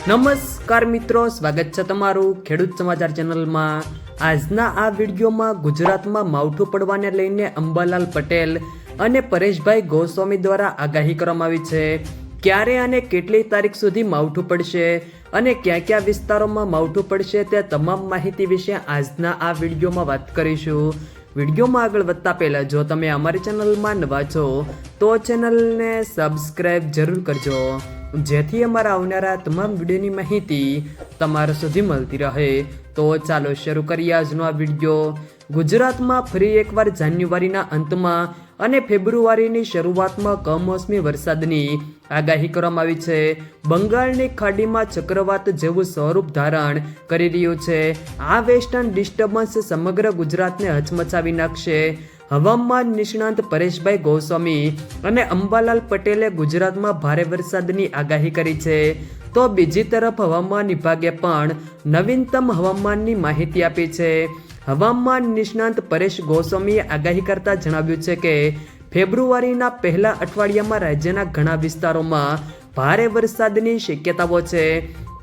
નમસ્કાર મિત્રો, સ્વાગત છે તમારું ખેડૂત સમાચાર ચેનલમાં। આજના આ વિડીયોમાં ગુજરાતમાં માવઠું પડવાને લઈને અંબાલાલ પટેલ અને પરેશભાઈ ગોસ્વામી દ્વારા આગાહી કરવામાં આવી છે। ક્યારે અને કેટલી તારીખ સુધી માવઠું પડશે અને ક્યાં ક્યાં વિસ્તારોમાં માવઠું પડશે તે તમામ માહિતી વિશે આજના આ વિડીયોમાં વાત કરીશું। વિડીયોમાં આગળ વધતા પહેલા જો તમે અમારી ચેનલમાં નવા છો તો ચેનલને સબસ્ક્રાઇબ જરૂર કરજો, જેથી અમારા આવનારા તમામ વિડીયોની માહિતી તમારા સુધી મળતી રહે। તો ચાલો શરૂ કરીએ આજનો આ વિડીયો। ગુજરાતમાં ફરી એકવાર જાન્યુઆરીના અંતમાં અને ફેબ્રુઆરીની શરૂઆતમાં કમોસમી વરસાદની આગાહી કરવામાં આવી છે। બંગાળની ખાડીમાં ચક્રવાત જેવું સ્વરૂપ ધારણ કરી રહ્યું છે। આ વેસ્ટર્ન ડિસ્ટર્બન્સ સમગ્ર ગુજરાતને હચમચાવી નાખશે। હવામાન નિષ્ણાંત પરેશભાઈ ગોસ્વામી અને અંબાલાલ પટેલે ગુજરાતમાં ભારે વરસાદની આગાહી કરી છે, તો બીજી તરફ હવામાન વિભાગે પણ નવીનતમ હવામાનની માહિતી આપી છે। હવામાન નિષ્ણાંત પરેશ ગોસ્વામીએ આગાહી કરતા જણાવ્યું છે કે ફેબ્રુઆરીના પહેલા અઠવાડિયામાં રાજ્યના ઘણા વિસ્તારોમાં ભારે વરસાદની શક્યતાઓ છે।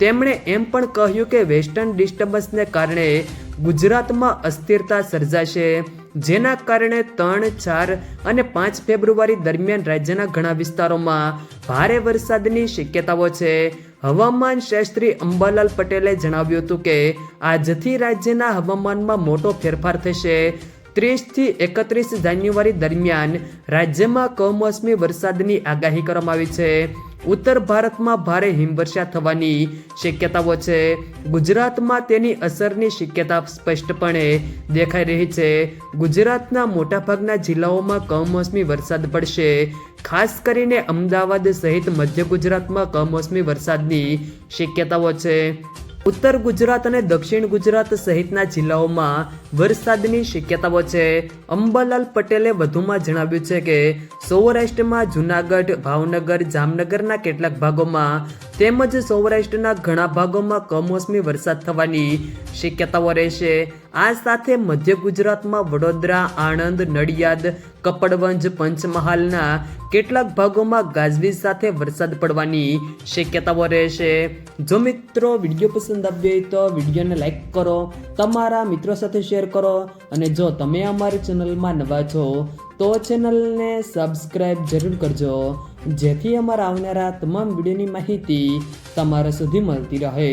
તેમણે એમ પણ કહ્યું કે વેસ્ટર્ન ડિસ્ટર્બન્સને કારણે ગુજરાતમાં અસ્થિરતા સર્જાશે, જેના કારણે 3, 4 અને 5 ફેબ્રુઆરી દરમિયાન રાજ્યના ઘણા વિસ્તારોમાં ભારે વરસાદની શક્યતાઓ છે। હવામાન શાસ્ત્રી અંબાલાલ પટેલે જણાવ્યું હતું કે આજથી રાજ્યના હવામાનમાં મોટો ફેરફાર થશે। 30 થી 31 જાન્યુઆરી દરમિયાન રાજ્યમાં કમોસમી વરસાદની આગાહી કરવામાં આવી છે। ઉત્તર ભારતમાં ભારે હિમવર્ષા થવાની શક્યતાઓ છે। ગુજરાતમાં તેની અસરની શક્યતા સ્પષ્ટપણે દેખાઈ રહી છે। ગુજરાતના મોટાભાગના જિલ્લાઓમાં કમોસમી વરસાદ પડશે, ખાસ કરીને અમદાવાદ સહિત મધ્ય ગુજરાતમાં કમોસમી વરસાદની શક્યતાઓ છે। ઉત્તર ગુજરાત અને દક્ષિણ ગુજરાત સહિતના જિલ્લાઓમાં વરસાદની શક્યતાઓ છે। અંબાલાલ પટેલે વધુમાં જણાવ્યું છે કે સૌરાષ્ટ્રમાં જૂનાગઢ, ભાવનગર, જામનગરના કેટલાક ભાગોમાં તેમજ સૌરાષ્ટ્રના ઘણા ભાગોમાં કમોસમી વરસાદ થવાની શક્યતાઓ રહેશે। આ સાથે મધ્ય ગુજરાતમાં વડોદરા, આણંદ, નડિયાદ, કપડવંજ, પંચમહાલના કેટલાક ભાગોમાં ગાજવીજ સાથે વરસાદ પડવાની શક્યતાઓ રહેશે। જો મિત્રો વિડીયો પસંદ આવ્યો હોય તો વિડીયોને લાઈક કરો, તમારા મિત્રો સાથે શેર કરો, અને જો તમે અમારી ચેનલમાં નવા છો તો ચેનલને સબસ્ક્રાઇબ જરૂર કરજો, જેથી અમારા આવનારા તમામ વિડીયોની માહિતી તમારા સુધી મળતી રહે।